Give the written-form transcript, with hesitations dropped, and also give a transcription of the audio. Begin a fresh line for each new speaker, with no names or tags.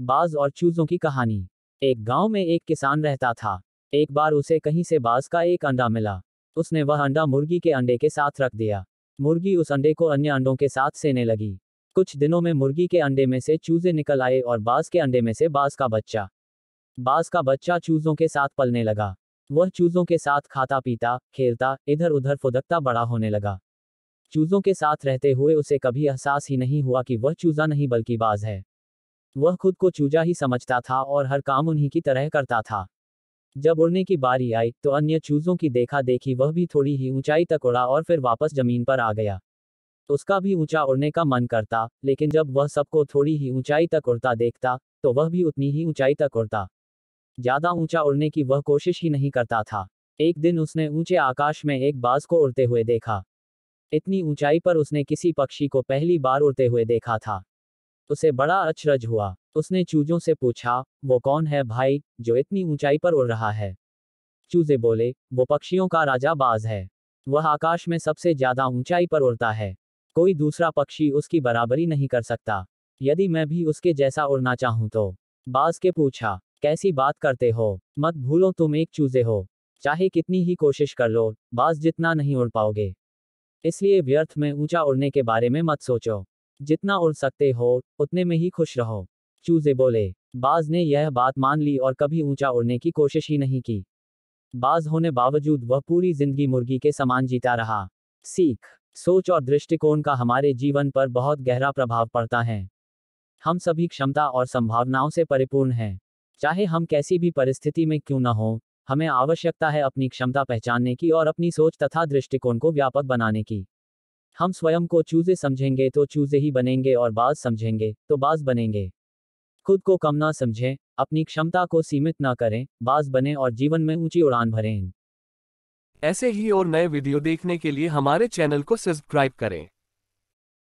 बाज और चूजों की कहानी। एक गांव में एक किसान रहता था। एक बार उसे कहीं से बाज का एक अंडा मिला। उसने वह अंडा मुर्गी के अंडे के साथ रख दिया। मुर्गी उस अंडे को अन्य अंडों के साथ सेने लगी। कुछ दिनों में मुर्गी के अंडे में से चूजे निकल आए और बाज के अंडे में से बाज का बच्चा। बाज का बच्चा चूजों के साथ पलने लगा। वह चूजों के साथ खाता पीता खेलता इधर उधर फुदकता बड़ा होने लगा। चूजों के साथ रहते हुए उसे कभी एहसास ही नहीं हुआ कि वह चूजा नहीं बल्कि बाज है। वह खुद को चूजा ही समझता था और हर काम उन्हीं की तरह करता था। जब उड़ने की बारी आई तो अन्य चूजों की देखा देखी वह भी थोड़ी ही ऊंचाई तक उड़ा और फिर वापस जमीन पर आ गया। उसका भी ऊंचा उड़ने का मन करता, लेकिन जब वह सबको थोड़ी ही ऊंचाई तक उड़ता देखता तो वह भी उतनी ही ऊंचाई तक उड़ता। ज्यादा ऊंचा उड़ने की वह कोशिश ही नहीं करता था। एक दिन उसने ऊंचे आकाश में एक बाज को उड़ते हुए देखा। इतनी ऊंचाई पर उसने किसी पक्षी को पहली बार उड़ते हुए देखा था। उसे बड़ा अचरज हुआ। उसने चूजों से पूछा, वो कौन है भाई, जो इतनी ऊंचाई पर उड़ रहा है? चूजे बोले, वो पक्षियों का राजा बाज है। वह आकाश में सबसे ज्यादा ऊंचाई पर उड़ता है। कोई दूसरा पक्षी उसकी बराबरी नहीं कर सकता। यदि मैं भी उसके जैसा उड़ना चाहूं तो। बाज के पूछा, कैसी बात करते हो, मत भूलो तुम एक चूजे हो। चाहे कितनी ही कोशिश कर लो, बाज जितना नहीं उड़ पाओगे। इसलिए व्यर्थ में ऊंचा उड़ने के बारे में मत सोचो। जितना उड़ सकते हो उतने में ही खुश रहो। चूजे बोले। बाज ने यह बात मान ली और कभी ऊंचा उड़ने की कोशिश ही नहीं की। बाज होने बावजूद वह पूरी जिंदगी मुर्गी के समान जीता रहा। सीख। सोच और दृष्टिकोण का हमारे जीवन पर बहुत गहरा प्रभाव पड़ता है। हम सभी क्षमता और संभावनाओं से परिपूर्ण हैं। चाहे हम कैसी भी परिस्थिति में क्यों न हो, हमें आवश्यकता है अपनी क्षमता पहचानने की और अपनी सोच तथा दृष्टिकोण को व्यापक बनाने की। हम स्वयं को चूजे समझेंगे तो चूजे ही बनेंगे और बाज समझेंगे तो बाज बनेंगे। खुद को कम ना समझें, अपनी क्षमता को सीमित ना करें, बाज बने और जीवन में ऊंची उड़ान भरें।
ऐसे ही और नए वीडियो देखने के लिए हमारे चैनल को सब्सक्राइब करें।